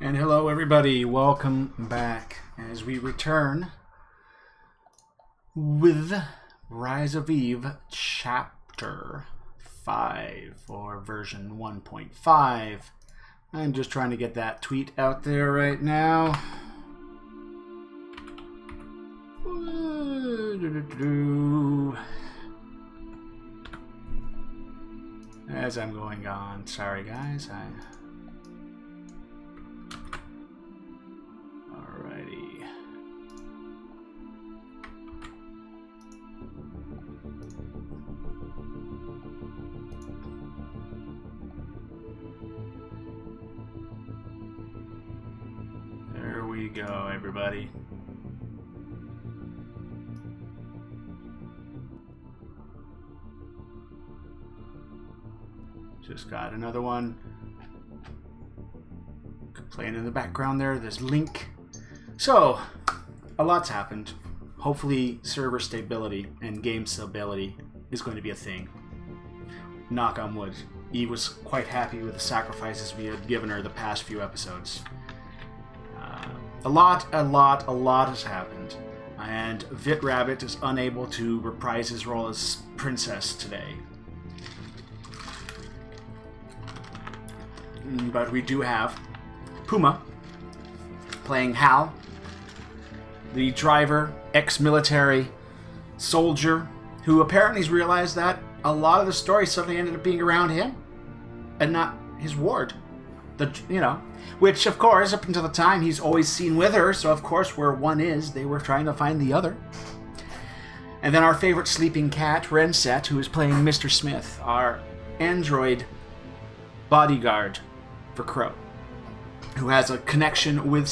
And hello everybody, welcome back as we return with Rise of Eve Chapter 5 or version 1.5. I'm just trying to get that tweet out there right now. As I'm going on, sorry guys, Alrighty. There we go, everybody. Just got another one. Playing in the background there, there's Link. So, a lot's happened. Hopefully server stability and game stability is going to be a thing. Knock on wood. Eve was quite happy with the sacrifices we had given her the past few episodes. A lot has happened. And Vit Rabbit is unable to reprise his role as princess today. But we do have Puma playing Hal, the driver, ex-military soldier, who apparently has realized that a lot of the story suddenly ended up being around him and not his ward. Which of course, up until the time, he's always seen with her, so of course where one is, they were trying to find the other. And then our favorite sleeping cat, Renset, who is playing Mr. Smith, our android bodyguard for Crow, who has a connection with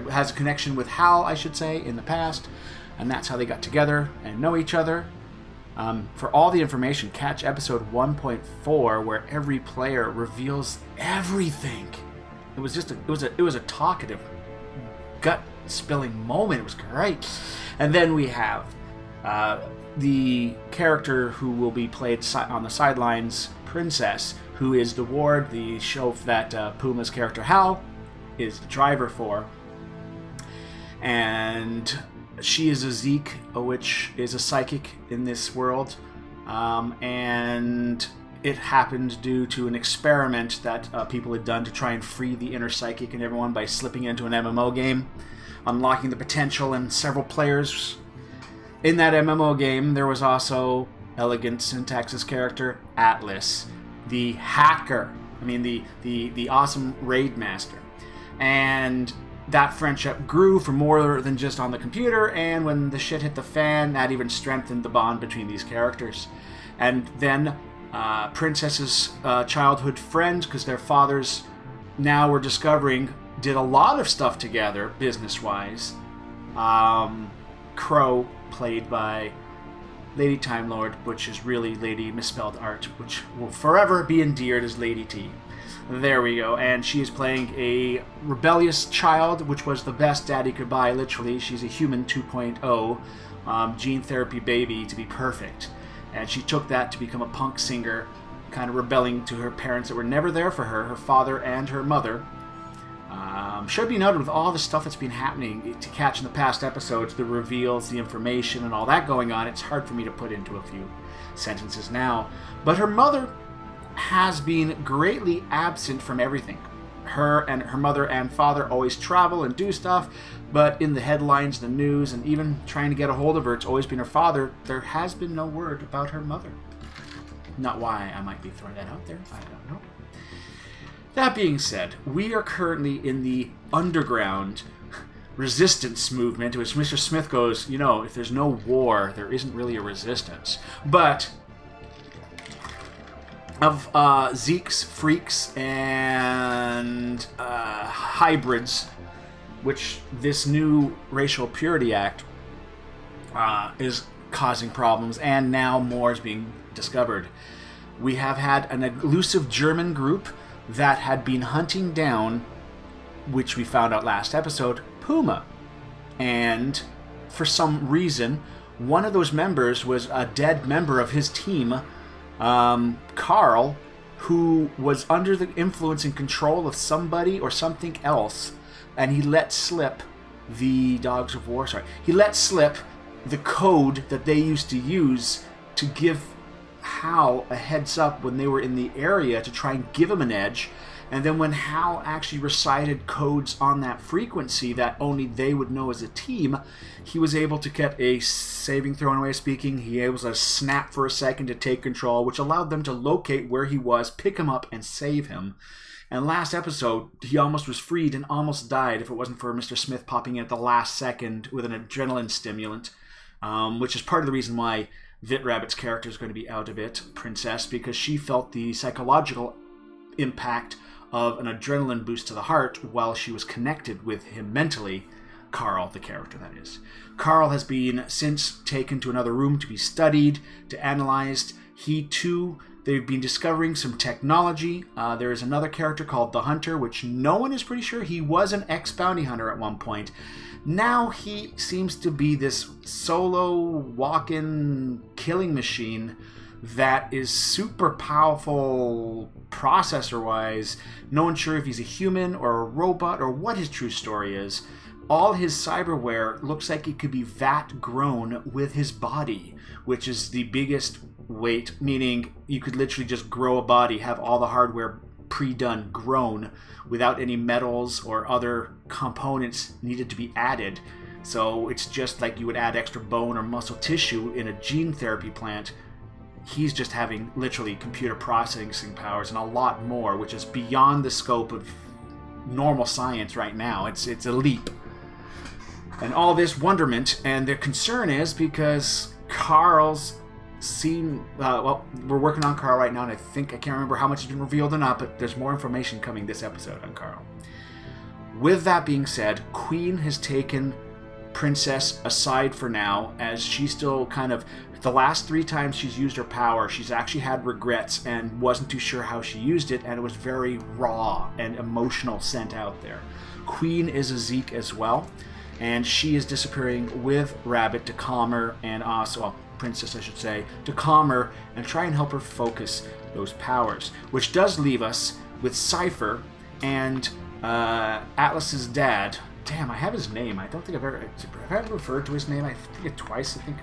has a connection with Hal, I should say, in the past, and that's how they got together and know each other. For all the information, catch episode 1.4, where every player reveals everything. It was just it was a talkative, gut-spilling moment. It was great. And then we have the character who will be played on the sidelines, Princess, who is the ward, the chauffeur that Puma's character Hal is the driver for. And she is a Zeke, which is a psychic in this world. And it happened due to an experiment that people had done to try and free the inner psychic in everyone by slipping into an MMO game, unlocking the potential in several players. In that MMO game, there was also Elegant Syntax's character, Atlas, the hacker, the awesome raid master. And that friendship grew for more than just on the computer, and when the shit hit the fan, that even strengthened the bond between these characters. And then Princess's childhood friend, because their fathers, now we're discovering, did a lot of stuff together, business-wise. Crow, played by Lady Time Lord, which is really Lady Misspelled Art, which will forever be endeared as Lady T. There we go. And she is playing a rebellious child, which was the best daddy could buy, literally. She's a human 2.0 gene therapy baby to be perfect. And she took that to become a punk singer, kind of rebelling to her parents that were never there for her father and her mother. Should be noted, with all the stuff that's been happening to catch in the past episodes, the reveals, the information, and all that going on, it's hard for me to put into a few sentences now. But her mother has been greatly absent from everything. Her mother and father always travel and do stuff, but in the headlines, the news, and even trying to get a hold of her, it's always been her father. There has been no word about her mother. Not why I might be throwing that out there, I don't know. That being said, we are currently in the underground resistance movement, which Mr. Smith goes, you know, if there's no war, there isn't really a resistance. But of Zeeks, freaks, and hybrids, which this new Racial Purity Act is causing problems, and now more is being discovered. We have had an elusive German group that had been hunting down, which we found out last episode, Puma. And for some reason, one of those members was a dead member of his team, Carl, who was under the influence and control of somebody or something else, and he let slip the Dogs of War. Sorry, he let slip the code that they used to use to give Hal a heads up when they were in the area to try and give him an edge. And then when Hal actually recited codes on that frequency that only they would know as a team, he was able to get a saving throw, in a way of speaking. He was able to snap for a second to take control, which allowed them to locate where he was, pick him up, and save him. And last episode, he almost was freed and almost died if it wasn't for Mr. Smith popping in at the last second with an adrenaline stimulant, which is part of the reason why Vit Rabbit's character is going to be out of it, Princess, because she felt the psychological impact of an adrenaline boost to the heart while she was connected with him mentally. Carl, the character, that is. Carl has been since taken to another room to be studied, to analyzed. He too, they've been discovering some technology. There is another character called the Hunter, which no one is pretty sure. He was an ex-bounty hunter at one point. Now he seems to be this solo walk-in killing machine that is super powerful processor-wise. No one's sure if he's a human or a robot or what his true story is. All his cyberware looks like it could be vat-grown with his body, which is the biggest weight, meaning you could literally just grow a body, have all the hardware pre-done, grown, without any metals or other components needed to be added. So it's just like you would add extra bone or muscle tissue in a gene therapy plant. He's just having literally computer processing powers and a lot more, which is beyond the scope of normal science right now. It's a leap. And all this wonderment, and their concern is because Carl's seen, well, we're working on Carl right now, and I can't remember how much has been revealed or not, but there's more information coming this episode on Carl. With that being said, Queen has taken Princess aside for now, as she's still kind of, the last 3 times she's used her power, she's actually had regrets and wasn't too sure how she used it, and it was very raw and emotional sent out there. Queen is a Zeke as well, and she is disappearing with Rabbit to calm her, and also, well, Princess I should say, to calm her and try and help her focus those powers. Which does leave us with Cypher and Atlas's dad. Damn, I have his name. I don't think have I ever referred to his name? I think it twice, I think.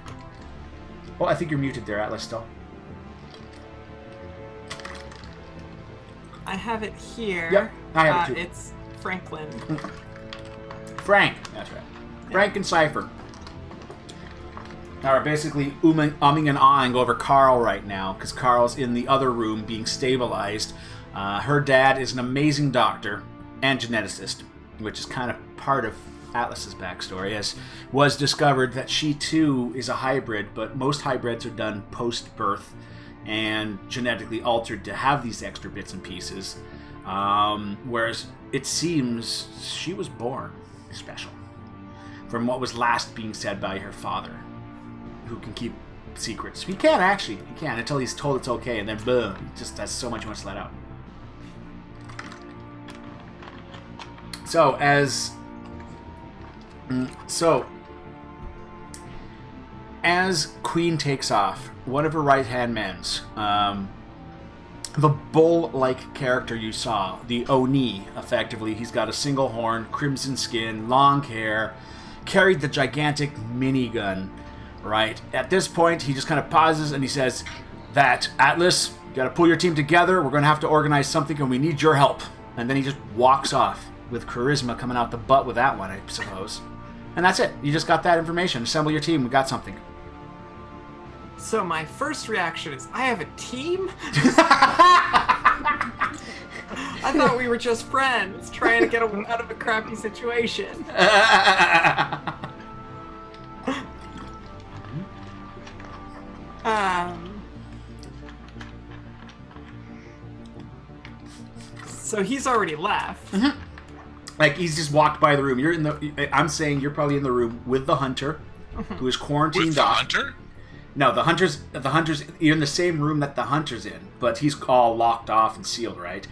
Oh, I think you're muted there, Atlas, still. I have it here. Yep, I have it too. It's Franklin. Frank, that's right. Yeah. Frank and Cypher are basically umming and ahhing over Carl right now, because Carl's in the other room being stabilized. Her dad is an amazing doctor and geneticist, which is kind of part of Atlas's backstory, as was discovered that she too is a hybrid, but most hybrids are done post-birth and genetically altered to have these extra bits and pieces, whereas it seems she was born special, from what was last being said by her father, who can keep secrets. He can, actually. He can, until he's told it's okay, and then boom, he just has so much he wants to let out. So, as Queen takes off, one of her right-hand men's, the bull-like character you saw, the Oni, effectively, he's got a single horn, crimson skin, long hair, carried the gigantic minigun, right? At this point, he just kind of pauses and he says that, Atlas, you gotta pull your team together, we're gonna have to organize something and we need your help. And then he just walks off, with charisma coming out the butt with that one, I suppose. And that's it. You just got that information. Assemble your team. We got something. So my first reaction is, I have a team? I thought we were just friends, trying to get out of a crappy situation. So he's already left. Mm-hmm. Like, he's just walked by the room. You're in the. I'm saying you're probably in the room with the hunter, who is quarantined off. With the hunter? No, the hunter's. You're in the same room that the hunter's in, but he's all locked off and sealed, right?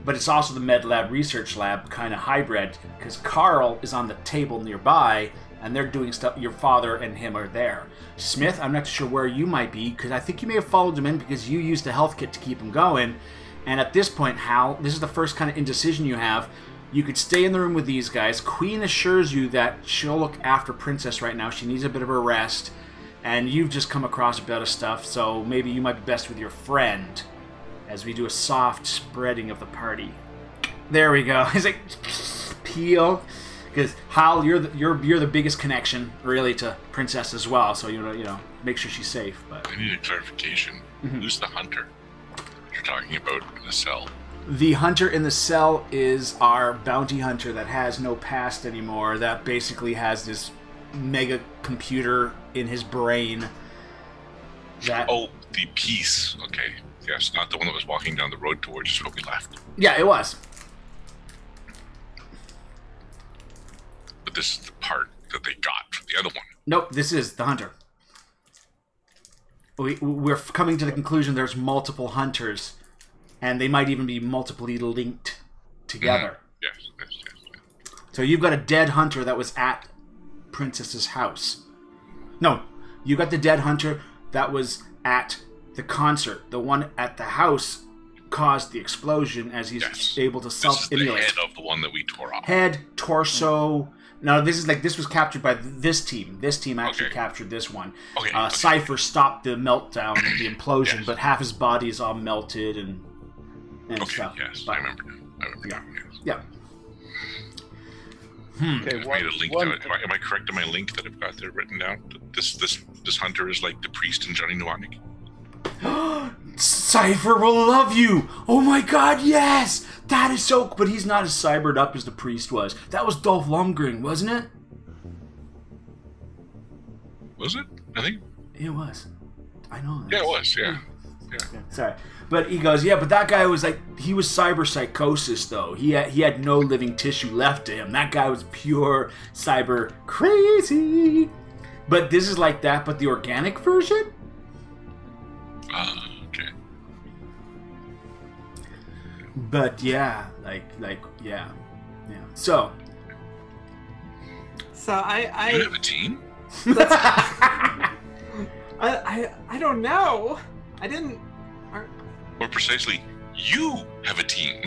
But it's also the med lab research lab kind of hybrid, because Carl is on the table nearby, and they're doing stuff. Your father and him are there. Smith, I'm not sure where you might be, because I think you may have followed him in because you used the health kit to keep him going. And at this point, Hal, this is the first kind of indecision you have. You could stay in the room with these guys. Queen assures you that she'll look after Princess right now. She needs a bit of a rest. And you've just come across a bit of stuff, so maybe you might be best with your friend as we do a soft spreading of the party. There we go. He's like, peel. Because Hal, you're the biggest connection, really, to Princess as well. So, you know, make sure she's safe. But I need a clarification. Who's the hunter you're talking about in the cell? The hunter in the cell is our bounty hunter that has no past anymore, that basically has this mega computer in his brain. Oh, the piece. Okay. Yes, not the one that was walking down the road towards us when we left. Yeah, it was. But this is the part that they got from the other one. Nope, this is the hunter. We're coming to the conclusion there's multiple hunters, and they might even be multiply linked together. Yes. So you've got a dead hunter that was at Princess's house. No, you got the dead hunter that was at the concert. The one at the house caused the explosion as he's able to self-immolate. This is the head of the one that we tore off. Head, torso. No, this was captured by this team. This team actually captured this one. Okay. Cypher stopped the meltdown, the implosion, but half his body is all melted and stuff. Yes, but, I remember now. Yeah. Okay, I've made a link to it. Am I correct in my link that I've got there written down? This hunter is like the priest in Johnny Mnemonic. Cypher will love you! Oh my god, yes! That is so... But he's not as cybered up as the priest was. That was Dolph Lundgren, wasn't it? Was it? I think... It was. I know. Yeah, it was, yeah. Sorry. But he goes, yeah, but that guy was like... He was cyber psychosis, though. He had no living tissue left to him. That guy was pure cyber crazy. But this is like that, but the organic version? Okay. But yeah, yeah. So I you have a team? I don't know. I didn't. Or precisely, you have a team.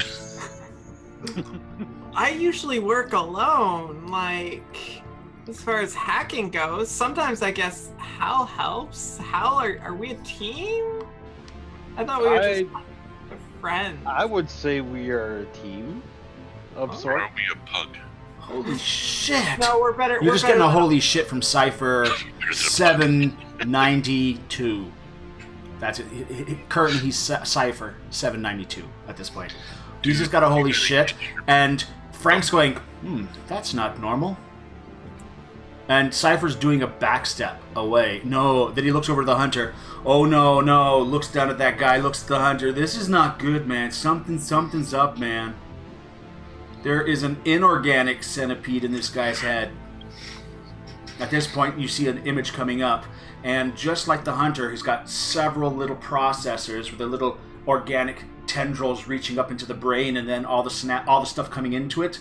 I usually work alone. Like, as far as hacking goes, sometimes I guess Hal helps. Hal, are we a team? I thought we were just friends. I would say we are a team of sorts. Or are we a pug? Holy shit! No, we're better. You're just getting a holy shit from Cypher 792. That's it. Currently, he's Cypher 792 at this point. He's just got a holy shit, and Frank's going, that's not normal. And Cypher's doing a backstep away. No, then he looks over to the hunter. Oh no, no! Looks down at that guy. Looks at the hunter. This is not good, man. Something's up, man. There is an inorganic centipede in this guy's head. At this point, you see an image coming up, and just like the hunter, he's got several little processors with the little organic tendrils reaching up into the brain, and then all the stuff coming into it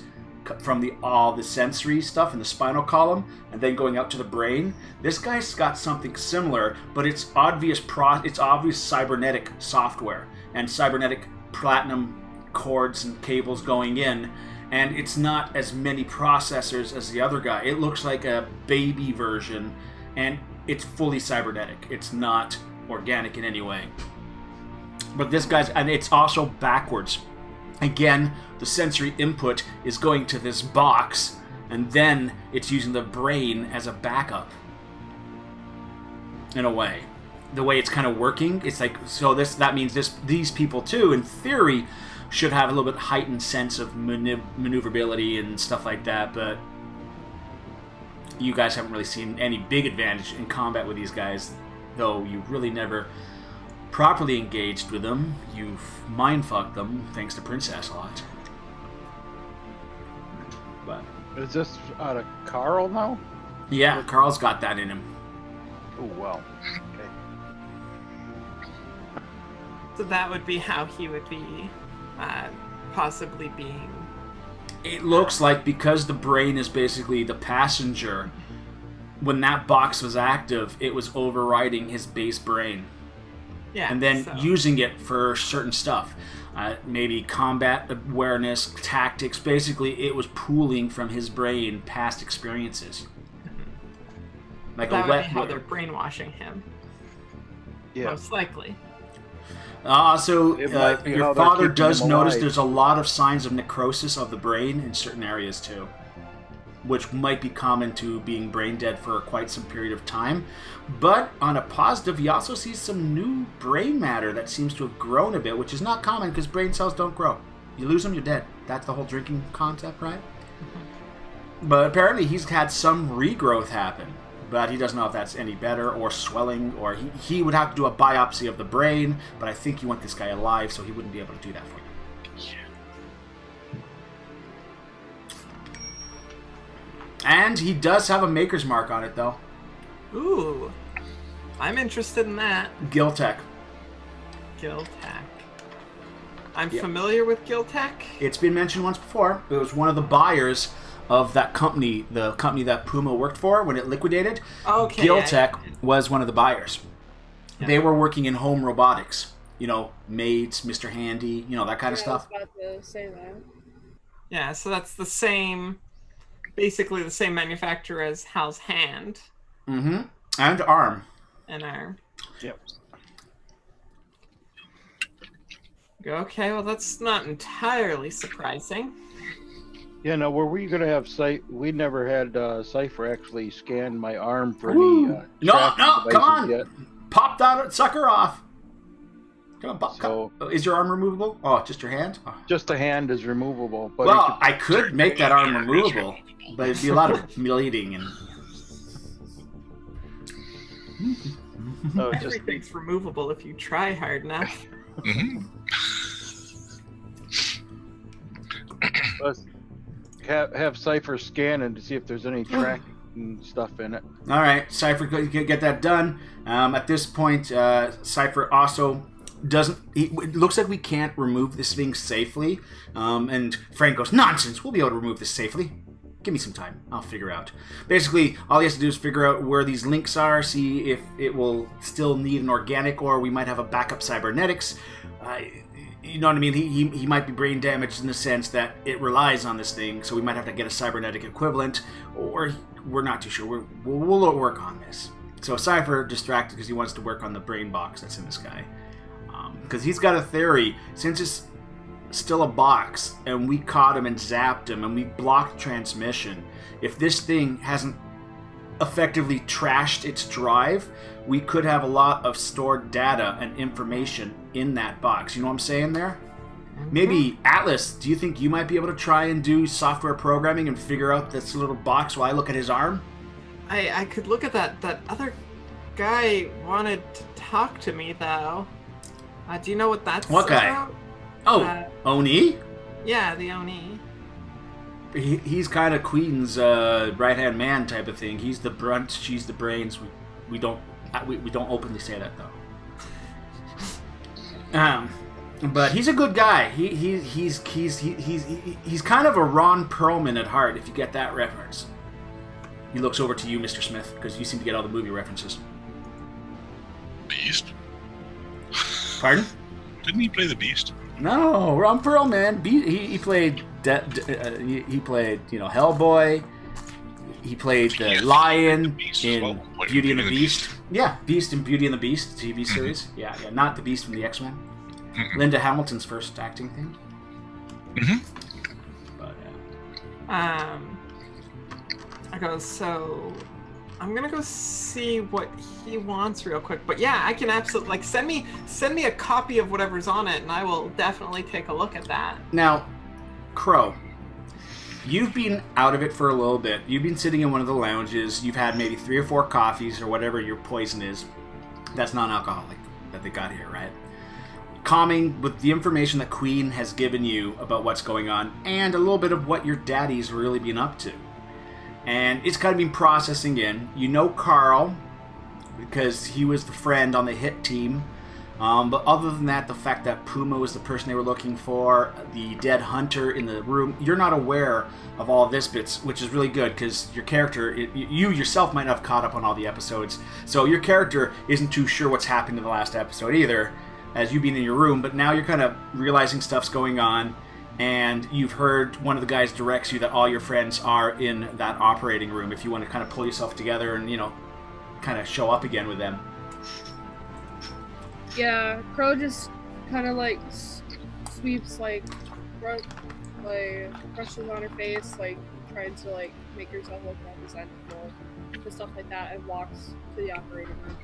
from all the sensory stuff in the spinal column, and then going out to the brain. This guy's got something similar, but it's obvious cybernetic software and cybernetic platinum cords and cables going in, and it's not as many processors as the other guy. It looks like a baby version, and it's fully cybernetic. It's not organic in any way. But this guy's, and it's also backwards. Again, the sensory input is going to this box, and then it's using the brain as a backup. In a way. The way it's kind of working, it's like, so that means these people too, in theory, should have a little bit heightened sense of maneuverability and stuff like that, but you guys haven't really seen any big advantage in combat with these guys, though you've really never properly engaged with them. You've mind-fucked them, thanks to Princess a lot. But is this out of Carl now? Yeah, Carl's got that in him. Oh, well. Okay. So that would be how he would be possibly being... It looks like, because the brain is basically the passenger, when that box was active, it was overriding his base brain. Yeah, and then using it for certain stuff. maybe combat awareness, tactics. Basically, it was pooling from his brain past experiences. Like that would be how they're brainwashing him. Yeah. Most likely. Your father does notice there's a lot of signs of necrosis of the brain in certain areas too, which might be common to being brain dead for quite some period of time. But on a positive, he also sees some new brain matter that seems to have grown a bit, which is not common because brain cells don't grow. You lose them, you're dead. That's the whole drinking concept, right? But apparently he's had some regrowth happen. But he doesn't know if that's any better or swelling, or he would have to do a biopsy of the brain, but I think you want this guy alive, so he wouldn't be able to do that for you. And he does have a maker's mark on it, though. Ooh. I'm interested in that. Giltech. Giltech. I'm familiar with Giltech. It's been mentioned once before. It was one of the buyers of that company, the company that Puma worked for when it liquidated. Okay. Giltech was one of the buyers. Yeah. They were working in home robotics. You know, maids, Mr. Handy, you know, that kind of stuff. I was about to say that. Yeah, so that's the same, basically the same manufacturer as Hal's Hand. Mm-hmm. And Arm. And Arm. Yep. Okay, well that's not entirely surprising. Yeah, no, were we going to have we never had Cypher actually scan my arm for any No, come on! Yet. Pop that sucker off! Come on, pop. Is your arm removable? Oh, just your hand? Oh. Just the hand is removable. But well, I could make that arm removable, but it'd be a lot of bleeding and... Everything's removable if you try hard enough. Have Cypher scan and to see if there's any tracking stuff in it. All right, Cypher, get that done. At this point, Cypher also doesn't. It looks like we can't remove this thing safely. And Frank goes, "Nonsense! We'll be able to remove this safely. Give me some time. I'll figure out." Basically, all he has to do is figure out where these links are, see if it will still need an organic, or we might have a backup cybernetics. You know what I mean? He might be brain damaged in the sense that it relies on this thing, so we might have to get a cybernetic equivalent, or we're not too sure. We'll work on this. So Cypher distracted because he wants to work on the brain box that's in this guy. Because he's got a theory, since it's still a box, and we caught him and zapped him, and we blocked transmission, if this thing hasn't effectively trashed its drive, we could have a lot of stored data and information in that box. You know what I'm saying there? Maybe, Atlas, do you think you might be able to try and do software programming and figure out this little box while I look at his arm? I could look at that. That other guy wanted to talk to me, though. Do you know what that's about? What guy? Oh, Oni? Yeah, the Oni. He's kind of Queen's right-hand man type of thing. He's the brunt, she's the brains. We don't openly say that, though. But he's a good guy. He's kind of a Ron Perlman at heart, if you get that reference. He looks over to you, Mr. Smith, because you seem to get all the movie references. Beast? Pardon? Didn't he play the Beast? No, Ron Perlman. He played Hellboy. He played the Lion in Beauty and the Beast. Yeah, Beast in Beauty and the Beast TV series. Yeah, not the Beast from the X-Men. Linda Hamilton's first acting thing. But so I'm gonna go see what he wants real quick. But yeah, I can absolutely send me a copy of whatever's on it, and I will definitely take a look at that. Now, Crow, you've been out of it for a little bit. You've been sitting in one of the lounges. You've had maybe 3 or 4 coffees or whatever your poison is. That's non-alcoholic that they got here, right? Calming with the information that Queen has given you about what's going on, and a little bit of what your daddy's really been up to. And it's kind of been processing in. You know Carl, because he was the friend on the hit team. But other than that, the fact that Puma was the person they were looking for, the dead hunter in the room, you're not aware of all this bits, which is really good, because your character, you yourself might not have caught up on all the episodes, so your character isn't too sure what's happened in the last episode either. as you being in your room, but now you're kind of realizing stuff's going on, and you've heard one of the guys directs you that all your friends are in that operating room if you want to kind of pull yourself together and, kind of show up again with them. Yeah, Crow just kind of like sweeps brushes on her face, like trying to like make herself look more presentable and stuff like that, and walks to the operating room.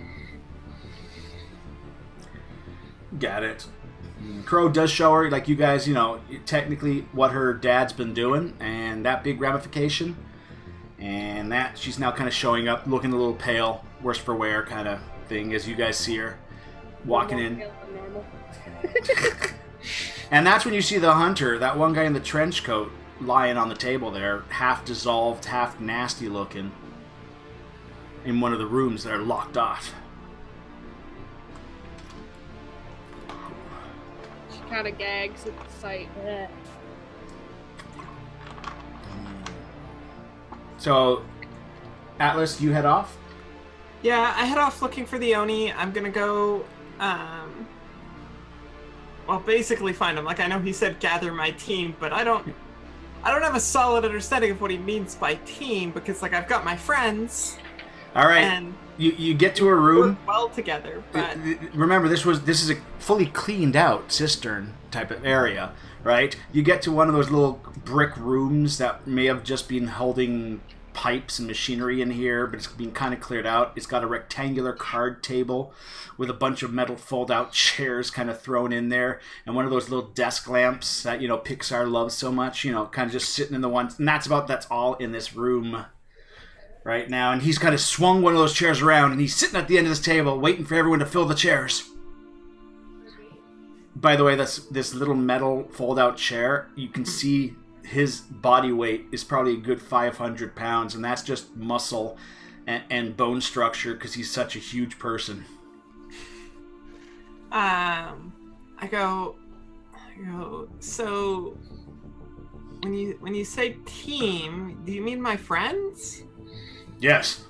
Got it. Crow does show her, like, you guys, technically what her dad's been doing, and that big ramification, and that she's now kind of showing up, looking a little pale, worse for wear kind of thing, as you guys see her walking in. Normal. And that's when you see the hunter, that one guy in the trench coat, lying on the table there, half dissolved, half nasty looking, in one of the rooms that are locked off. She kind of gags at the sight. Blech. So, Atlas, you head off? Yeah, I head off looking for the Oni. I'm gonna go, basically find him. Like, I know he said gather my team, but I don't have a solid understanding of what he means by team, because, like, I've got my friends. All right. And you get to a room. Work well together, but remember, this is a fully cleaned out cistern type of area, right? You get to one of those little brick rooms that may have just been holding pipes and machinery in here, but it's been kind of cleared out. It's got a rectangular card table with a bunch of metal fold-out chairs kind of thrown in there, and one of those little desk lamps that Pixar loves so much. Kind of just sitting in the one, and that's all in this room right now. And he's kind of swung one of those chairs around, and he's sitting at the end of this table, waiting for everyone to fill the chairs. By the way, this little metal fold-out chair, you can see his body weight is probably a good 500 pounds, and that's just muscle and bone structure because he's such a huge person. I go. So, when you say team, do you mean my friends? Yes,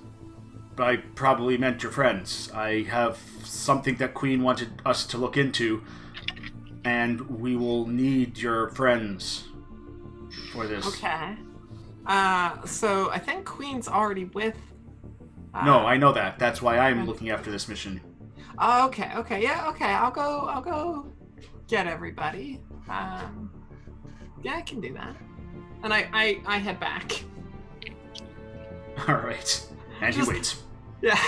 I probably meant your friends. I have something that Queen wanted us to look into, and we will need your friends for this. Okay. So I think Queen's already with. No, I know that. That's why I'm looking after this mission. Okay. Yeah. Okay. I'll go get everybody. Yeah, I can do that. And I head back. All right. And he waits. Yeah.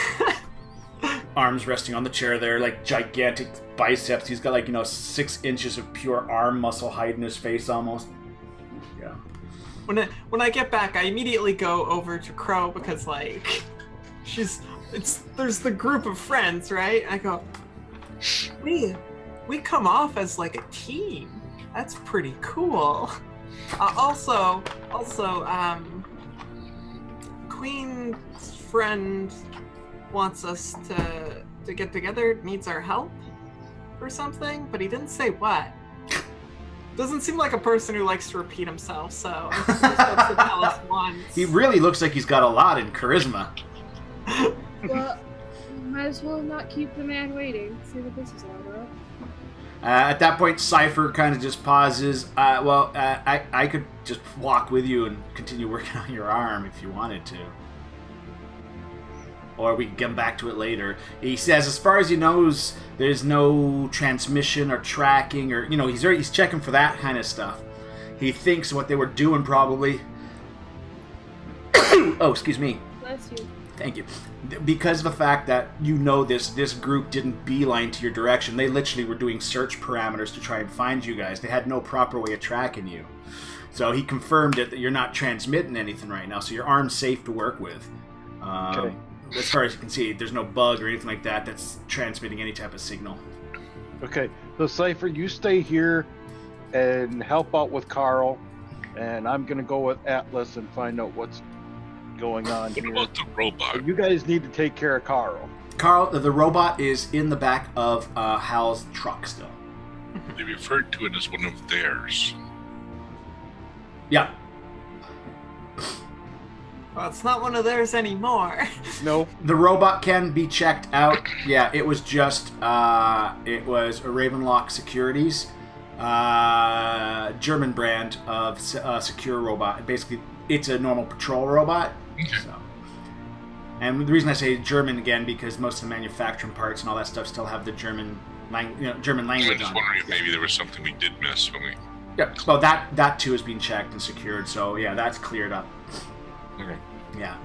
Arms resting on the chair there, like gigantic biceps. He's got 6 inches of pure arm muscle hiding his face almost. Yeah. When I get back, I immediately go over to Crow because there's the group of friends, right? I go, we come off as like a team. That's pretty cool. Also, Queen's friend wants us to get together, needs our help or something, but he didn't say what. Doesn't seem like a person who likes to repeat himself, so I'm just supposed to tell us once. He really looks like he's got a lot in charisma. Well, might as well not keep the man waiting. See what this is all about. At that point, Cypher kind of just pauses. I could just walk with you and continue working on your arm if you wanted to. Or we can get back to it later. He says, as far as he knows, there's no transmission or tracking, or he's checking for that kind of stuff. He thinks what they were doing probably. Oh, excuse me. Bless you. Thank you. Because of the fact that this group didn't beeline to your direction, they literally were doing search parameters to try and find you guys. They had no proper way of tracking you. So he confirmed it that you're not transmitting anything right now, so your arm's safe to work with. Okay. As far as you can see, there's no bug or anything like that that's transmitting any type of signal. Okay, so Cypher, you stay here and help out with Carl, and I'm going to go with Atlas and find out what's going on here. What about the robot? So you guys need to take care of Carl. Carl, the robot is in the back of Hal's truck still. They referred to it as one of theirs. Yeah. Well, it's not one of theirs anymore. No. The robot can be checked out. Yeah, it was just, it was a Ravenlock Securities, German brand of secure robot. Basically, it's a normal patrol robot. So. And the reason I say German again, because most of the manufacturing parts and all that stuff still have the German German language I'm just on wondering it. if maybe there was something we did miss when we... Yeah, well, that too is being checked and secured, so yeah, that's cleared up. Okay. Yeah.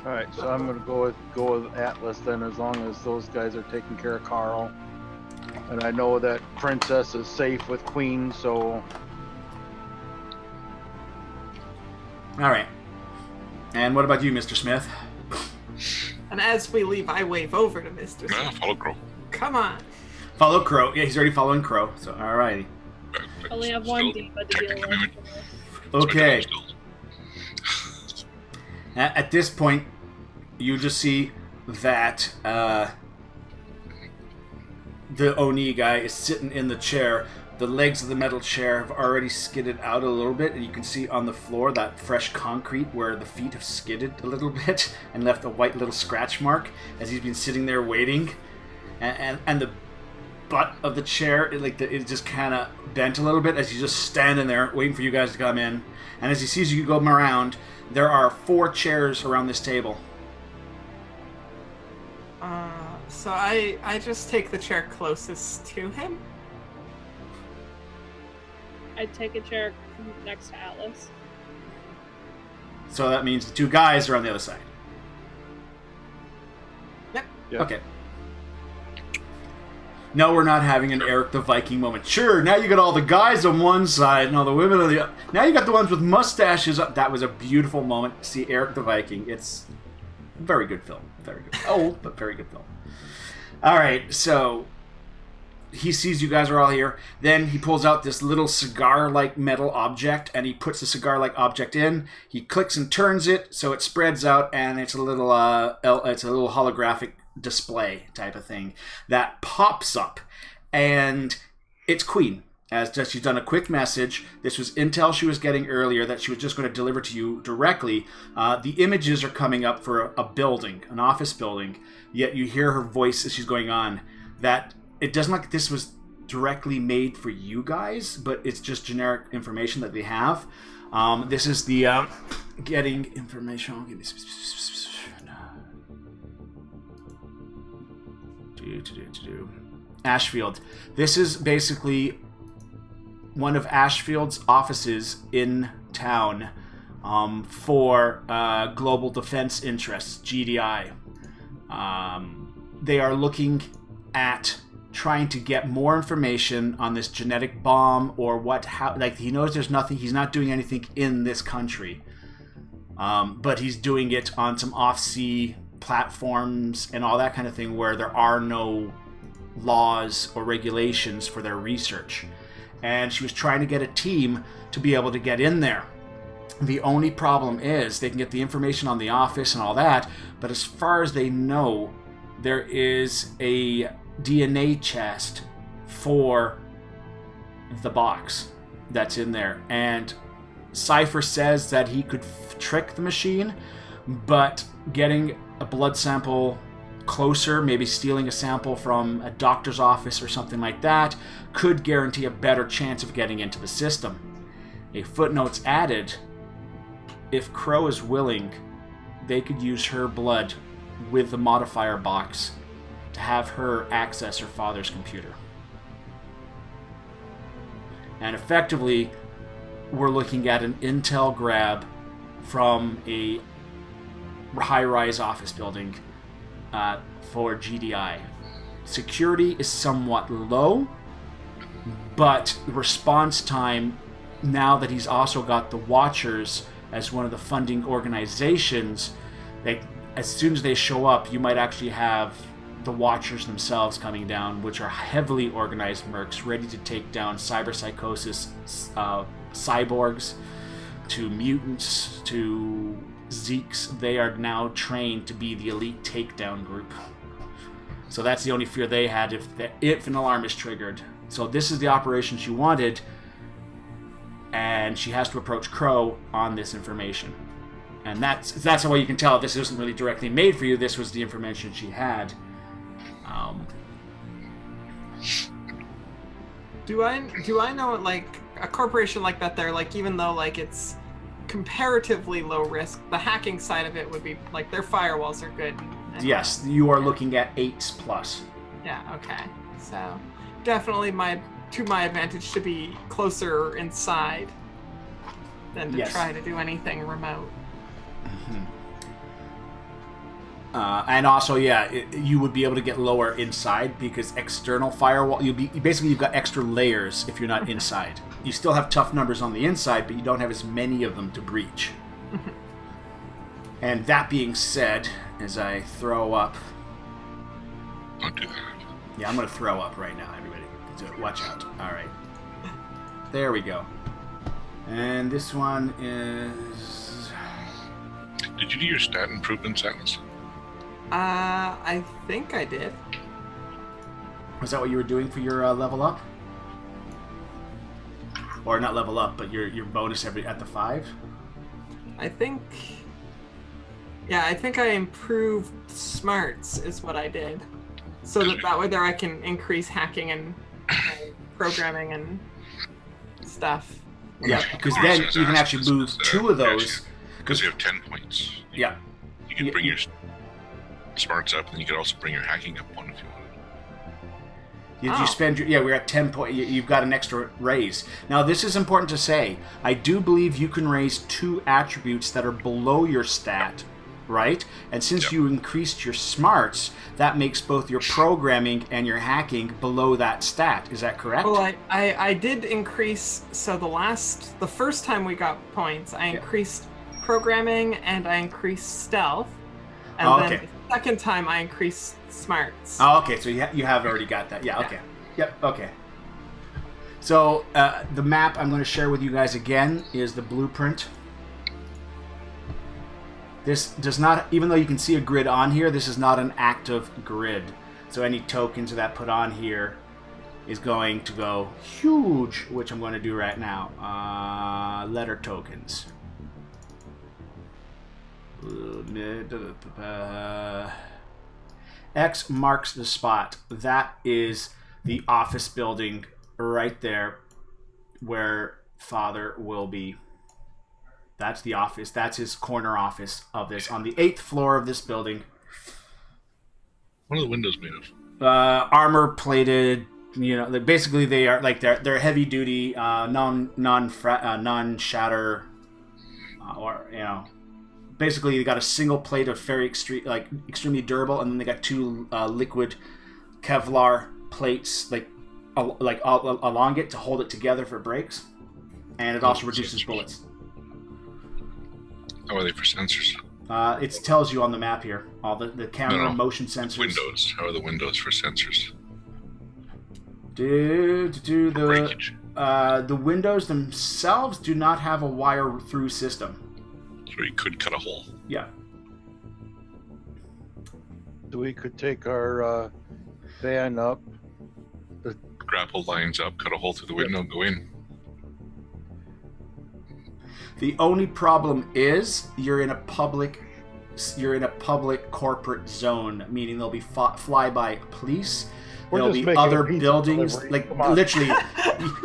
All right, so I'm gonna go with Atlas then, as long as those guys are taking care of Carl. And I know that Princess is safe with Queen, so... All right. And what about you, Mr. Smith? And as we leave, I wave over to Mr. No, Smith. follow Crow. Come on. Follow Crow. Yeah, he's already following Crow, so alrighty. Only have one diva to deal with. Okay. At this point, you just see that the Oni guy is sitting in the chair. The legs of the metal chair have already skidded out a little bit, and you can see on the floor that fresh concrete where the feet have skidded a little bit and left a white little scratch mark as he's been sitting there waiting. And the butt of the chair, it just kind of bent a little bit as he's just standing there waiting for you guys to come in. And as he sees you come around, there are 4 chairs around this table. So I just take the chair closest to him. I'd take a chair next to Atlas. So that means the 2 guys are on the other side. Yep. Yeah. Okay. No, we're not having an Eric the Viking moment. Sure, now you got all the guys on one side and all the women on the other. Now you got the ones with mustaches. That was a beautiful moment to see Eric the Viking. It's a very good film. Very good. Old, but very good film. All right, so he sees you guys are all here. Then he pulls out this little cigar-like metal object, and he puts the cigar-like object in. He clicks and turns it, so it spreads out, and it's a little holographic display type of thing that pops up, and it's Queen. As she's done a quick message. This was intel she was getting earlier that she was just going to deliver to you directly. The images are coming up for a building, an office building, yet you hear her voice as she's going on that it doesn't look like this was directly made for you guys, but it's just generic information that they have. This is the getting information. Give me Ashfield. This is basically one of Ashfield's offices in town for Global Defense Interests, GDI. They are looking at trying to get more information on this genetic bomb or he knows there's nothing, he's not doing anything in this country, but he's doing it on some off-sea platforms and all that kind of thing where there are no laws or regulations for their research. And she was trying to get a team to be able to get in there. The only problem is they can get the information on the office and all that, but as far as they know, there is a DNA chest for the box that's in there. And Cypher says that he could trick the machine, but getting a blood sample closer, maybe stealing a sample from a doctor's office or something like that, could guarantee a better chance of getting into the system. A footnote's added, if Crow is willing, they could use her blood with the modifier box to have her access her father's computer. And effectively, we're looking at an intel grab from a high-rise office building for GDI. Security is somewhat low, but response time, now that he's also got the Watchers as one of the funding organizations, as soon as they show up, you might actually have the Watchers themselves coming down, which are heavily organized mercs ready to take down cyberpsychosis, cyborgs, to mutants, to Zeeks. They are now trained to be the elite takedown group. So that's the only fear they had if an alarm is triggered. So this is the operation she wanted. and she has to approach Crow on this information. And that's how you can tell this isn't really directly made for you. This was the information she had. Do I know, like, a corporation like that there, like, even though, like, it's comparatively low risk, the hacking side of it would be, like, their firewalls are good. Yes, you are looking at 8+. Yeah, okay. So, definitely to my advantage to be closer inside than to try to do anything remote. Mm-hmm. And also, you would be able to get lower inside because external firewall. You've got extra layers if you're not inside. You still have tough numbers on the inside, but you don't have as many of them to breach. And that being said, as I throw up, don't do that. Yeah, I'm gonna throw up right now, everybody. So watch out. All right, there we go. And this one is. Did you do your stat improvements, Atlas? I think I did. Was that what you were doing for your level up? Or not level up, but your bonus at the 5? I think... Yeah, I think I improved smarts is what I did. So that way there I can increase hacking and programming and stuff. Yeah, because then you can actually move 2 of those. Because you have 10 points. You can bring your smarts up, and then you could also bring your hacking up 1 if you wanted. You spend your... we're at 10 points. You've got an extra raise. Now, this is important to say. I do believe you can raise 2 attributes that are below your stat, right? And since you increased your smarts, that makes both your programming and your hacking below that stat. Is that correct? Well, I did increase... So the first time we got points, I increased programming and I increased stealth. And then the second time I increased smarts. Oh, okay. So you have already got that. Yeah, okay. Yep, okay. So the map I'm going to share with you guys again is the blueprint. This does not, even though you can see a grid on here, this is not an active grid. So any tokens that put on here is going to go huge, which I'm going to do right now. Letter tokens. X marks the spot. That is the office building right there where Father will be. That's the office. That's his corner office of this on the 8th floor of this building. What are the windows made of? Armor plated. You know, basically they are like they're heavy duty, non-shatter, or you know. Basically, they got a single plate of very extremely durable, and then they got 2 liquid Kevlar plates, along it to hold it together if it breaks, and it also reduces bullets. How are they for sensors? It tells you on the map here all the camera motion sensors. Windows. How are the windows for sensors? The windows themselves do not have a wire through system. So you could cut a hole. Yeah. So we could take our van up. Grapple lines up, cut a hole through the window, and go in. The only problem is you're in a public corporate zone, meaning there'll be flyby police. There'll be other buildings, literally,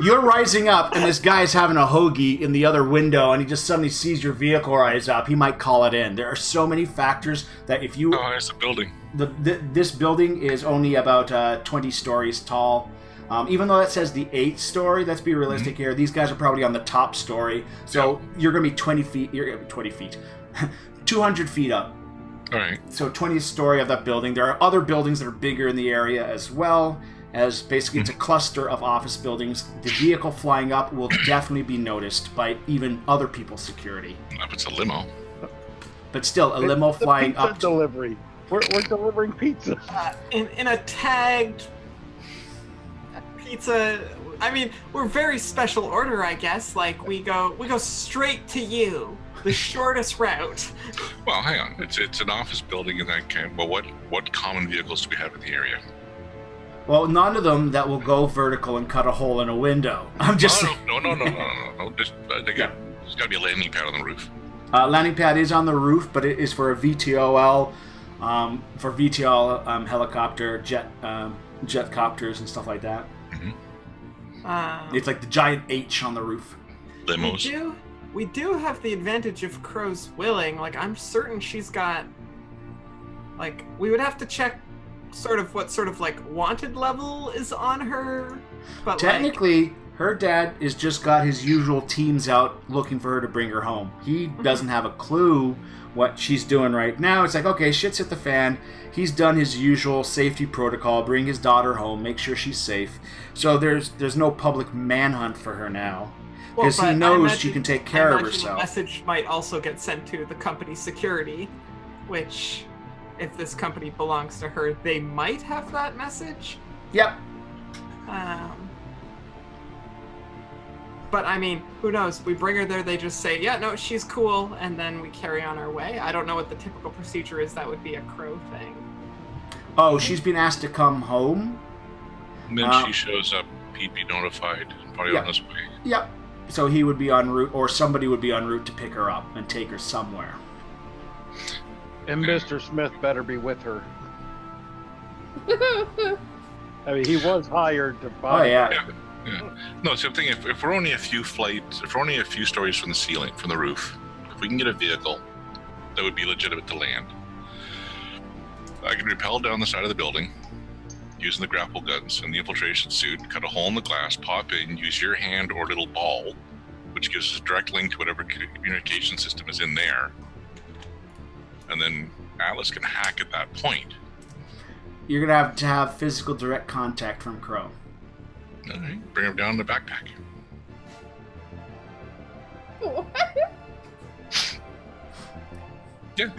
you're rising up and this guy's having a hoagie in the other window and he just suddenly sees your vehicle rise up. He might call it in. There are so many factors that if you... Oh, there's the building. This building is only about 20 stories tall. Even though that says the 8th story, let's be realistic here. These guys are probably on the top story. So you're going to be 20 feet, 200 feet up. All right. So 20th story of that building. There are other buildings that are bigger in the area as well, as basically it's a cluster of office buildings. The vehicle flying up will definitely be noticed by even other people's security. If it's a limo. But still, a limo flying up. Delivery. We're delivering pizza. In a tagged pizza. I mean, we're very special order, I guess. Like we go straight to you. The shortest route. Well, hang on. It's an office building in that camp. Well, what common vehicles do we have in the area? Well, none of them that will go vertical and cut a hole in a window. I'm just saying. No. There's got to be a landing pad on the roof. Landing pad is on the roof, but it is for a VTOL, for VTOL helicopter, jet copters and stuff like that. Mm-hmm. It's like the giant H on the roof. Limos. We do have the advantage of Crow's willing. Like, I'm certain she's got... Like, we would have to check what sort of like wanted level is on her, but technically her dad has just got his usual teams out looking for her to bring her home. He doesn't have a clue what she's doing right now. It's like, okay, shit's hit the fan. He's done his usual safety protocol, bring his daughter home, make sure she's safe. So there's no public manhunt for her now, because he knows she can take care of herself. A message might also get sent to the company security, which, if this company belongs to her, they might have that message. Yep. But I mean, who knows? We bring her there, they just say, yeah, no, she's cool, and then we carry on our way. I don't know what the typical procedure is. That would be a Crow thing. Oh, she's been asked to come home? And then she shows up, he'd be notified, probably on his way. Yep. So he would be en route, or somebody would be en route to pick her up and take her somewhere. And Mr. Smith better be with her. I mean, he was hired to buy. Oh, yeah. No, so I'm thinking if we're only a few flights, if we're only a few stories from the ceiling, from the roof, if we can get a vehicle that would be legitimate to land, I can rappel down the side of the building using the grapple guns and the infiltration suit, cut a hole in the glass, pop in, use your hand or little ball, which gives us a direct link to whatever communication system is in there. And then Atlas can hack at that point. You're going to have physical direct contact from Crow. All right, bring him down in the backpack. Yeah,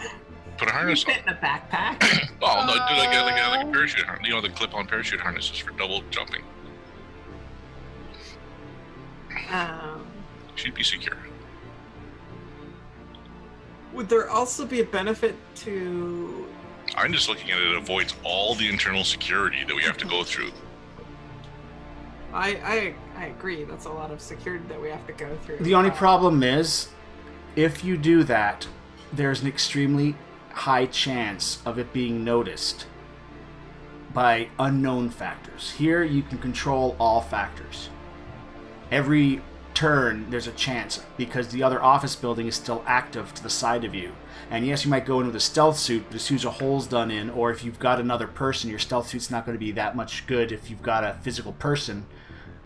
put a harness on. Fit in a backpack. Oh no, do like a parachute harness. You know, the clip-on parachute harnesses for double jumping. She'd be secure. Would there also be a benefit to... I'm just looking at it avoids all the internal security that we have to go through. I agree. That's a lot of security that we have to go through. The only problem is, if you do that, there's an extremely high chance of it being noticed by unknown factors. Here, you can control all factors. Every turn, there's a chance, because the other office building is still active to the side of you. And yes, you might go in with a stealth suit, but as soon as a hole's done in, or if you've got another person, your stealth suit's not going to be that much good if you've got a physical person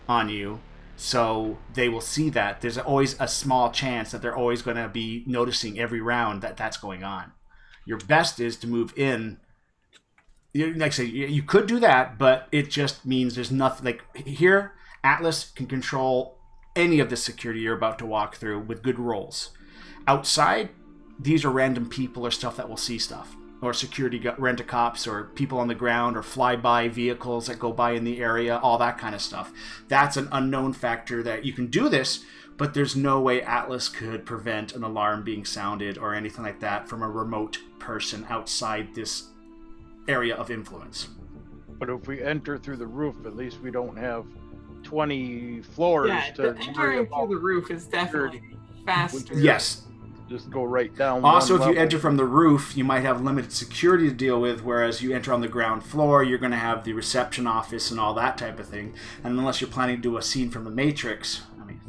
on you. So they will see that. There's always a small chance that they're always going to be noticing every round that that's going on. Your best is to move in. Like I say, you could do that, but it just means there's nothing. Like here, Atlas can control any of the security you're about to walk through with good rolls. Outside, these are random people or stuff that will see stuff, or security rent-a-cops, or people on the ground, or fly-by vehicles that go by in the area, all that kind of stuff. That's an unknown factor that you can do this, but there's no way Atlas could prevent an alarm being sounded or anything like that from a remote person outside this area of influence. But if we enter through the roof, at least we don't have 20 floors to entering through the roof is definitely faster. Yes. Just go right down. Also, if you enter from the roof, you might have limited security to deal with, whereas you enter on the ground floor, you're going to have the reception office and all that type of thing. And unless you're planning to do a scene from The Matrix, I mean...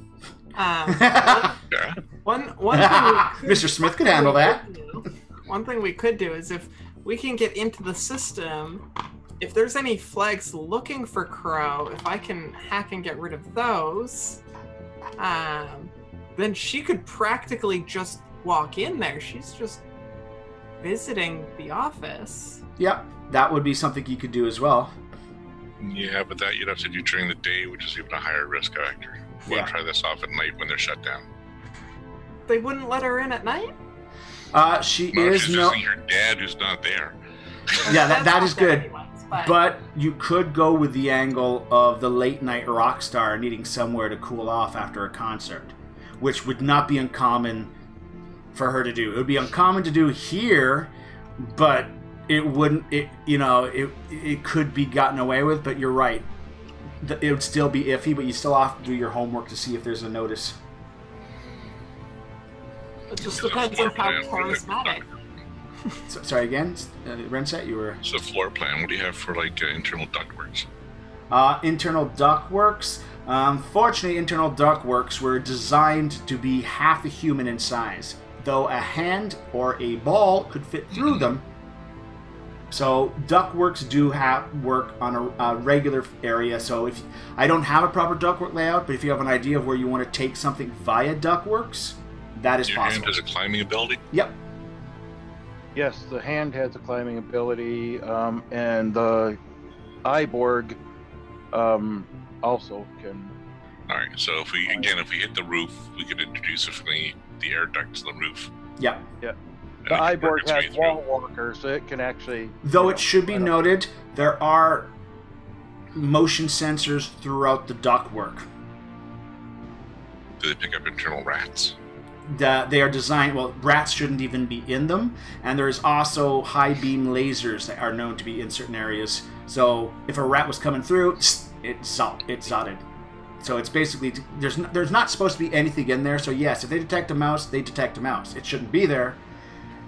one thing Mr. Smith could handle that. One thing we could do is if we can get into the system, if there's any flags looking for Crow, if I can hack and get rid of those, then she could practically just walk in there. She's just visiting the office. Yep, that would be something you could do as well. Yeah, but that you'd have to do during the day, which is even a higher risk factor. We'll try this off at night when they're shut down. They wouldn't let her in at night? She's just visiting her dad who's not there. Yeah, that is good. But you could go with the angle of the late night rock star needing somewhere to cool off after a concert, which would not be uncommon for her to do. It would be uncommon to do here, but it wouldn't. It could be gotten away with, but you're right. It would still be iffy, but you still have to do your homework to see if there's a notice. It just depends on how charismatic. Sorry again, Renset, you were. So floor plan. What do you have for like internal ductworks? Internal ductworks. Fortunately, internal ductworks were designed to be half a human in size, though a hand or a ball could fit through them. So ductworks do work on a regular area. So if I don't have a proper ductwork layout, but if you have an idea of where you want to take something via ductworks, that is possible. Your hand has a climbing ability? Yep. Yes, the hand has a climbing ability, and the Iborg also can. All right. So if we hit the roof, we could introduce it from the air duct to the roof. Yep. Yeah. The Iborg has wall walker, so it can actually. Though it should be noted, there are motion sensors throughout the ductwork. Do they pick up internal rats? They are designed. Well, rats shouldn't even be in them, and there is also high beam lasers that are known to be in certain areas. So if a rat was coming through, it zotted. So it's basically there's not supposed to be anything in there. So yes, if they detect a mouse, they detect a mouse. It shouldn't be there.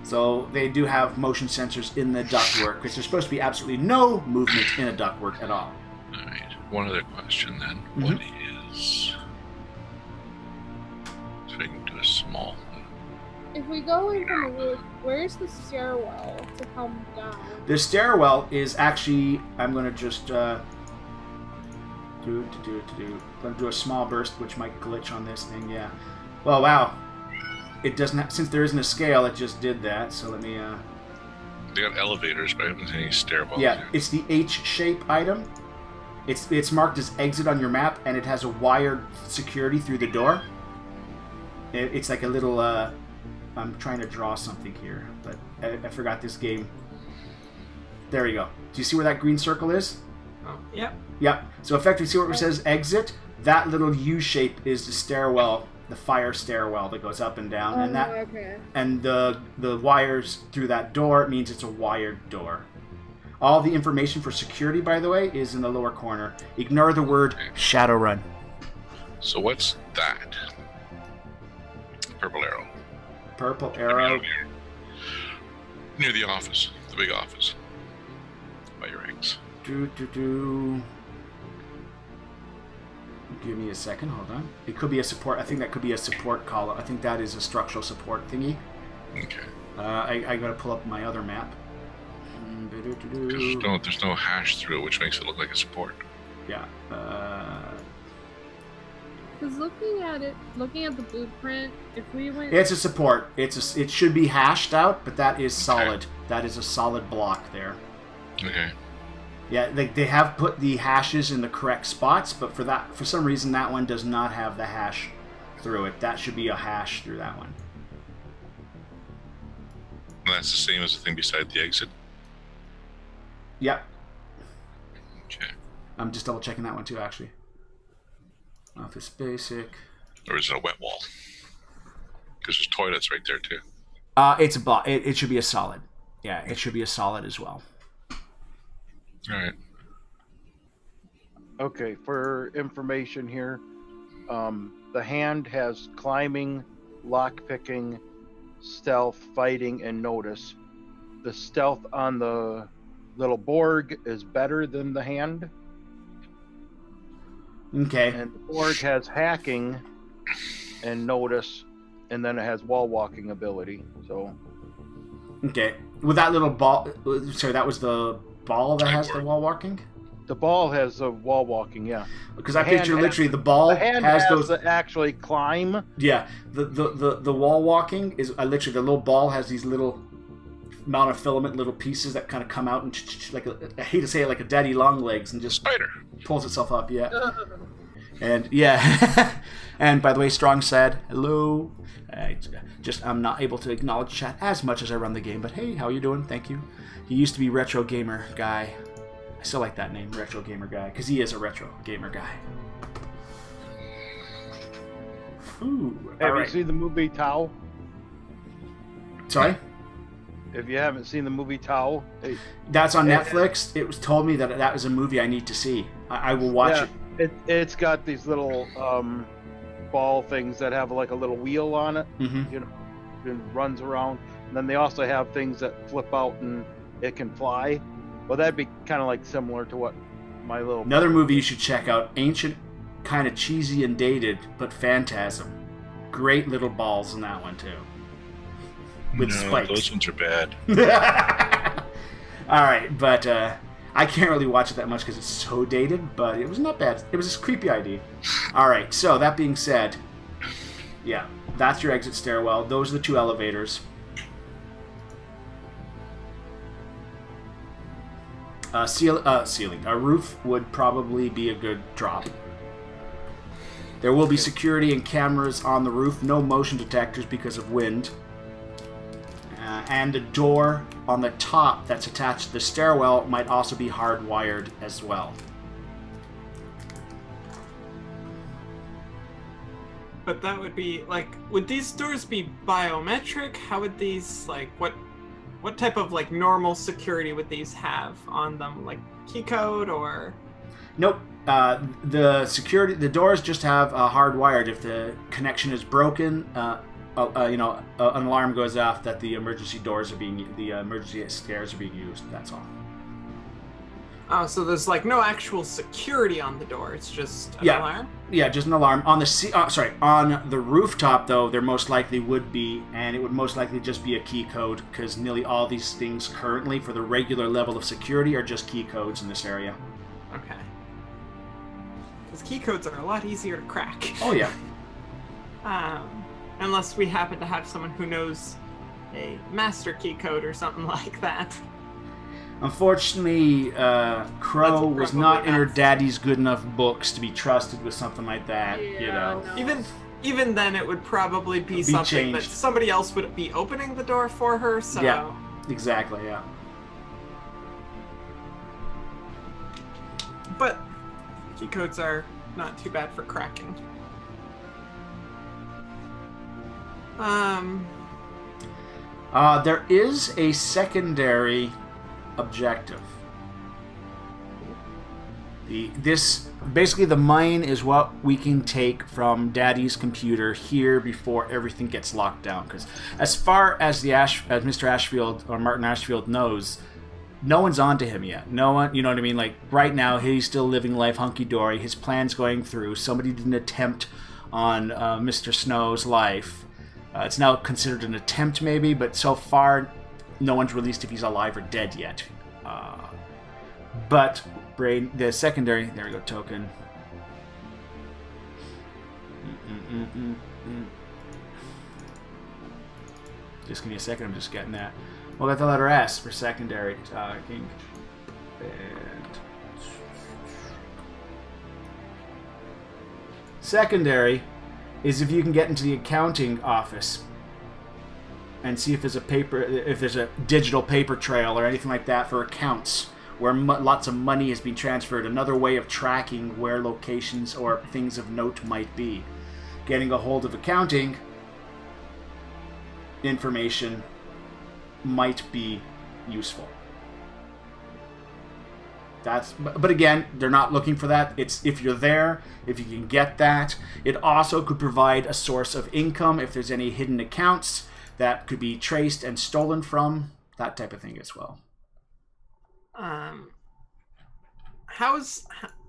So they do have motion sensors in the ductwork, because there's supposed to be absolutely no movement in a ductwork at all. All right. One other question then. Mm-hmm. What is? So we can do a small. If we go in from the roof, where's the stairwell to come down? The stairwell is actually. I'm going to just going to do a small burst, which might glitch on this thing. Yeah. Well, wow. It doesn't have, since there isn't a scale, it just did that. So let me. They got elevators, but I haven't seen any stairwells. Yeah, yet. it's the H-shape item. It's marked as exit on your map, and it has a wired security through the door. It's like a little. I'm trying to draw something here, but I forgot this game. There you go. Do you see where that green circle is? Oh, yep. Yep. So effectively, see where it says exit? That little U shape is the stairwell, the fire stairwell that goes up and down, and that okay. and the wires through that door means it's a wired door. All the information for security, by the way, is in the lower corner. Ignore the word Shadowrun. So what's that? Purple arrow. Purple arrow. Near the office, the big office. By your eggs. Give me a second, hold on. It could be a support. I think that could be a support column. I think that is a structural support thingy. Okay. I gotta pull up my other map. There's no hash through it, which makes it look like a support. Yeah. Because looking at the blueprint, if we went... It's a support. It should be hashed out, but that is solid. Okay. That is a solid block there. Okay. Yeah, they have put the hashes in the correct spots, but for some reason that one does not have the hash through it. That should be a hash through that one. And that's the same as the thing beside the exit? Yep. Okay. I'm just double checking that one too, actually. Office basic. Or is it a wet wall? Because there's toilets right there too. It's a block. It should be a solid. Yeah, it should be a solid as well. All right. Okay, for information here, the hand has climbing, lockpicking, stealth, fighting, and notice. The stealth on the little Borg is better than the hand. Okay. And the Borg has hacking and notice, and then it has wall walking ability. So. Okay. With that little ball, sorry, that was the ball that has the wall walking? The ball has the wall walking, yeah. Because I picture literally the ball has those to actually climb. Yeah, the wall walking is literally the little ball has these little monofilament little pieces that kind of come out and like I hate to say it, like a daddy long legs, and just spider pulls itself up. Yeah, and yeah, and by the way, Strong said hello. I'm not able to acknowledge chat as much as I run the game, but hey, how you doing? Thank you. He used to be Retro Gamer Guy. I still like that name, Retro Gamer Guy, because he is a Retro Gamer Guy. Ooh, Have you seen the movie Tau? Sorry? if you haven't seen the movie Tao, That's on Netflix. It was told me that that was a movie I need to see. I will watch it. It's got these little ball things that have like a little wheel on it, Mm-hmm. you know, and runs around. And then they also have things that flip out and it can fly. Well, that'd be kind of like similar to what my little... Another movie you should check out, ancient, kind of cheesy and dated, but Phantasm. Great little balls in that one, too. With spikes. Those ones are bad. Alright, but I can't really watch it that much because it's so dated, but it was not bad. It was a creepy idea. Alright, so that being said, yeah, that's your exit stairwell. Those are the 2 elevators. Ceiling. A roof would probably be a good drop. There will be security and cameras on the roof. No motion detectors because of wind. And the door on the top that's attached to the stairwell might also be hardwired as well. But that would be, like, would these doors be biometric? How would these, like, what type of, like, normal security would these have on them? Like, key code or... Nope. The doors just have hardwired. If the connection is broken, an alarm goes off that the emergency stairs are being used. That's all. Oh, so there's like no actual security on the door. It's just an alarm. Yeah, just an alarm. On the rooftop though, there most likely would be, and it would most likely just be a key code because nearly all these things currently for the regular level of security are just key codes in this area. Okay. Because key codes are a lot easier to crack. Oh yeah. Unless we happen to have someone who knows a master key code or something like that. Unfortunately, Crow was not in her daddy's good enough books to be trusted with something like that, you know. No. Even then, it would probably be something changed. that somebody else would be opening the door for her, so... Yeah, exactly, yeah. But key codes are not too bad for cracking. There is a secondary objective. Basically the mine is what we can take from Daddy's computer here before everything gets locked down. Because as far as as Mr. Ashfield or Martin Ashfield knows, no one's onto him yet. No one, you know what I mean? Like right now, he's still living life hunky dory. His plan's going through. Somebody did an attempt on Mr. Snow's life. It's now considered an attempt, maybe, but so far, no one's released if he's alive or dead yet. But the secondary, there we go, token. Just give me a second, I'm just getting that. We'll get the letter S for secondary. Talking. And secondary is if you can get into the accounting office and see if there's a digital paper trail or anything like that for accounts where lots of money has been transferred. Another way of tracking where locations or things of note might be. Getting a hold of accounting information might be useful. But again, they're not looking for that. It's if you're there, if you can get that. It also could provide a source of income if there's any hidden accounts that could be traced and stolen from, that type of thing as well.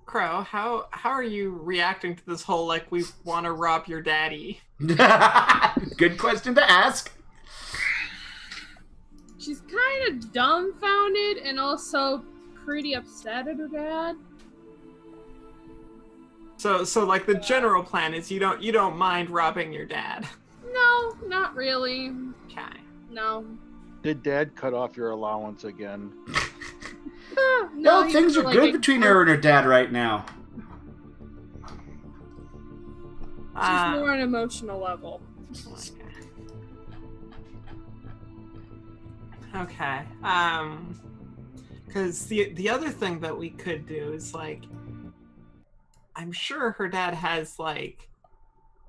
Crow, how are you reacting to this whole, like, we want to rob your daddy? Good question to ask. She's kind of dumbfounded and also pretty upset at her dad. So like the general plan is you don't mind robbing your dad. No, not really. Okay. No. Did Dad cut off your allowance again? No, things are good between her and her dad right now. She's more on an emotional level. Okay. Because the other thing that we could do is, like, I'm sure her dad has, like,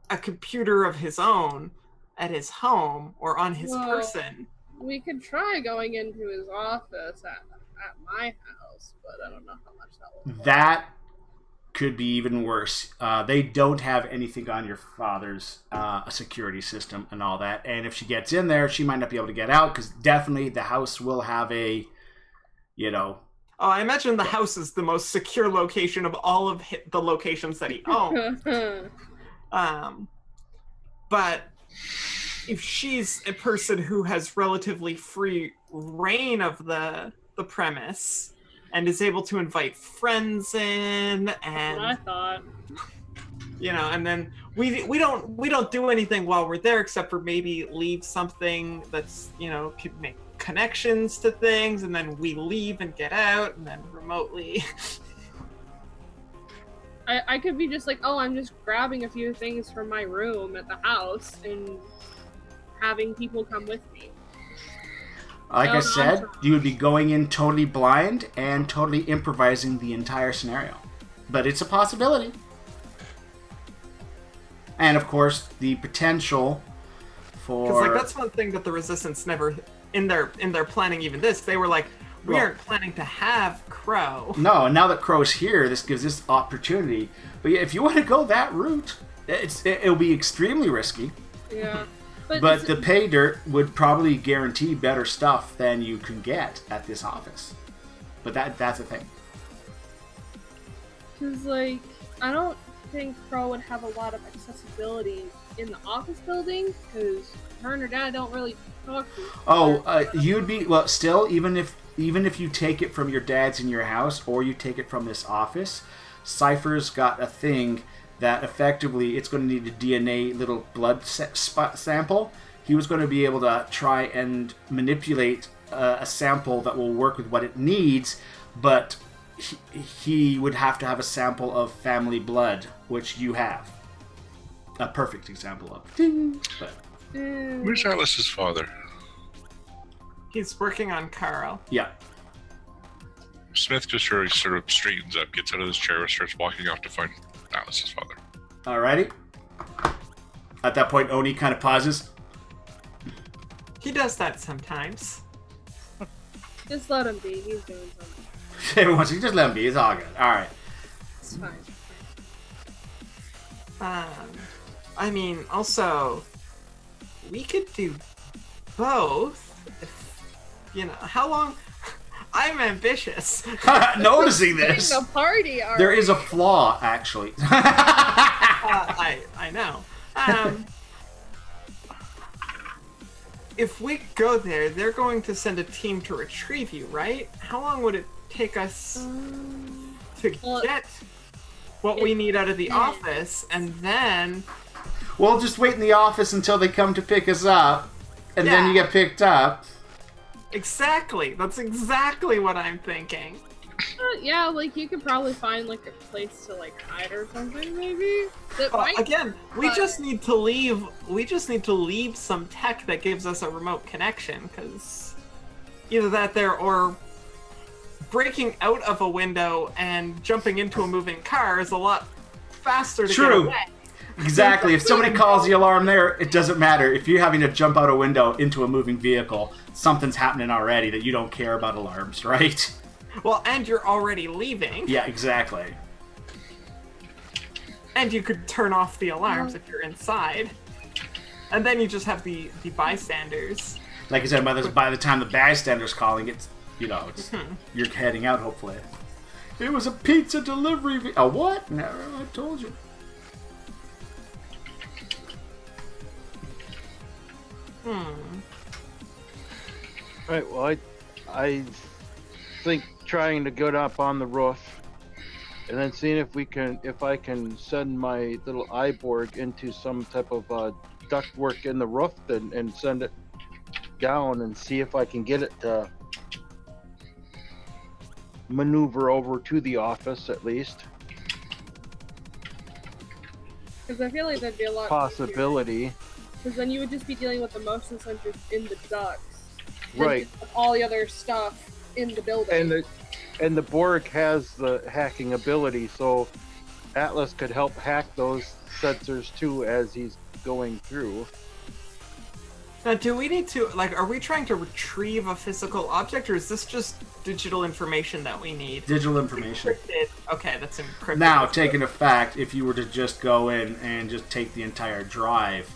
a computer of his own at his home or on his person. We could try going into his office at my house, but I don't know how much that will. That could be even worse. They don't have anything on your father's security system and all that. And if she gets in there, she might not be able to get out because definitely the house will have a, Oh, I imagine the house is the most secure location of all of the locations that he owns. But if she's a person who has relatively free reign of the premise and is able to invite friends in, and I thought, and then we don't do anything while we're there except for maybe leave something that's could make connections to things, and then we leave and get out, and then remotely. I could be just like, oh, I'm just grabbing a few things from my room at the house and having people come with me. Like I said, you would be going in totally blind and totally improvising the entire scenario. But it's a possibility. And of course, the potential for... Because that's one thing that the Resistance never, in their planning even this, they were like, we aren't planning to have Crow. No, and now that Crow's here, this gives this opportunity. But yeah, if you want to go that route, it'll be extremely risky. Yeah. But the pay dirt would probably guarantee better stuff than you can get at this office. But that's the thing. Because, I don't think Crow would have a lot of accessibility in the office building, because her and her dad don't really talk to each other. You'd be... Well, still, even if you take it from your dad's in your house, or you take it from this office, Cypher's got a thing... that effectively it's going to need a DNA little blood sample. He was going to be able to try and manipulate a sample that will work with what it needs, but he would have to have a sample of family blood, which you have. A perfect example of. But. Where's Atlas's father? He's working on Carl. Yeah. Smith just sort of straightens up, gets out of his chair, and starts walking off to find Atlas's father. Alrighty. At that point, Oni kind of pauses. He does that sometimes. Just let him be. He's doing something. Everyone's like, just let him be. It's all good. Alright. It's fine. I mean, also, we could do both. If, how long... I'm ambitious. Noticing this. A party there is a flaw, actually. I know. If we go there, they're going to send a team to retrieve you, right? How long would it take us to get what we need out of the office, and then... We'll just wait in the office until they come to pick us up, and then you get picked up. Exactly. That's exactly what I'm thinking. Yeah, you could probably find a place to hide or something, maybe. We just need to leave. We just need to leave some tech that gives us a remote connection, because either that there or breaking out of a window and jumping into a moving car is a lot faster to get away. Exactly. If somebody calls the alarm there, it doesn't matter. If you're having to jump out a window into a moving vehicle, something's happening already that you don't care about alarms, right? Well, and you're already leaving. Yeah, exactly. And you could turn off the alarms if you're inside. And then you just have the bystanders. Like I said, by the time the bystander's calling, it's, you're heading out, hopefully. It was a pizza delivery... A what? No, I told you. Right, well, I think trying to get up on the roof and then seeing if I can send my little iBorg into some type of ductwork in the roof and send it down and see if I can get it to maneuver over to the office at least. Because I feel like that'd be a lot possibility. Because then you would just be dealing with the motion sensors in the ducts. Right. All the other stuff in the building. And the Borg has the hacking ability, so Atlas could help hack those sensors too as he's going through. Now, do we need to, like, are we trying to retrieve a physical object, or is this just digital information that we need? Digital information. Encrypted. Okay, that's encrypted. Now, taking a fact, if you were to just go in and just take the entire drive,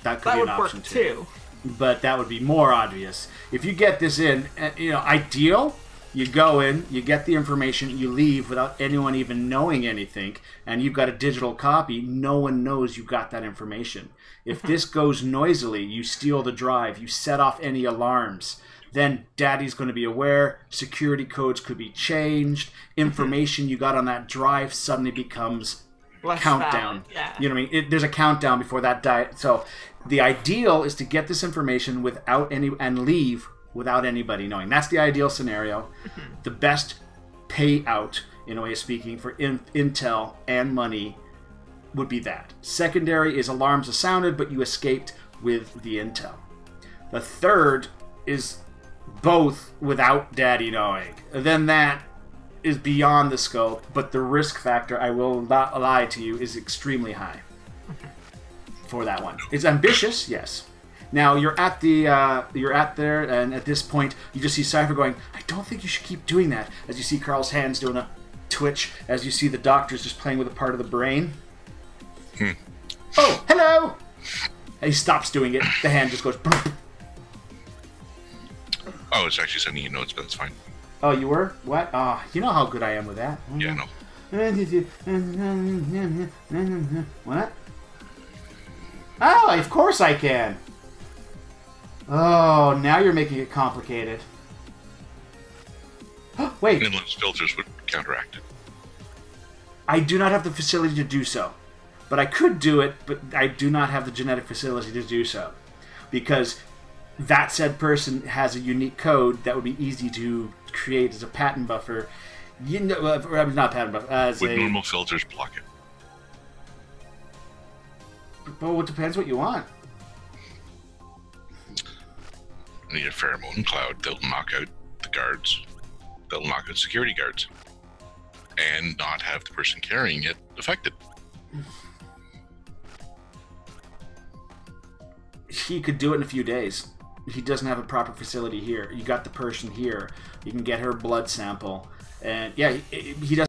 that could be an option too. But that would be more obvious. If you get this in, ideal, you go in, you get the information, you leave without anyone even knowing anything, and you've got a digital copy, no one knows you got that information. If this goes noisily, you steal the drive, you set off any alarms, then Daddy's going to be aware, security codes could be changed, information you got on that drive suddenly becomes Less countdown. Yeah. You know what I mean? There's a countdown before that die. So the ideal is to get this information without any and leave without anybody knowing. That's the ideal scenario. The best payout, in a way of speaking, for intel and money would be that. Secondary is alarms are sounded, but you escaped with the intel. The third is both without Daddy knowing. Then that is beyond the scope, but the risk factor, I will not lie to you, is extremely high for that one. It's ambitious, yes. Now you're at there, and at this point you just see Cypher going, I don't think you should keep doing that. As you see Carl's hands doing a twitch, as you see the doctors just playing with a part of the brain. Oh, hello! And he stops doing it. The hand just goes. Oh, it's actually sending you notes, but that's fine. Oh, you were? What? Oh, you know how good I am with that. Yeah, no. What? Oh, of course I can. Oh, now you're making it complicated. Wait. Inland filters would counteract it. I do not have the facility to do so. But I could do it, but I do not have the genetic facility to do so. Because that said person has a unique code that would be easy to create as a pattern buffer. You know, not pattern buffer. Would normal filters block it? Well, it depends what you want. I need a pheromone cloud that'll knock out the guards. That'll knock out security guards. And not have the person carrying it affected. He could do it in a few days. He doesn't have a proper facility here. You got the person here. You can get her blood sample. And yeah, he doesn't.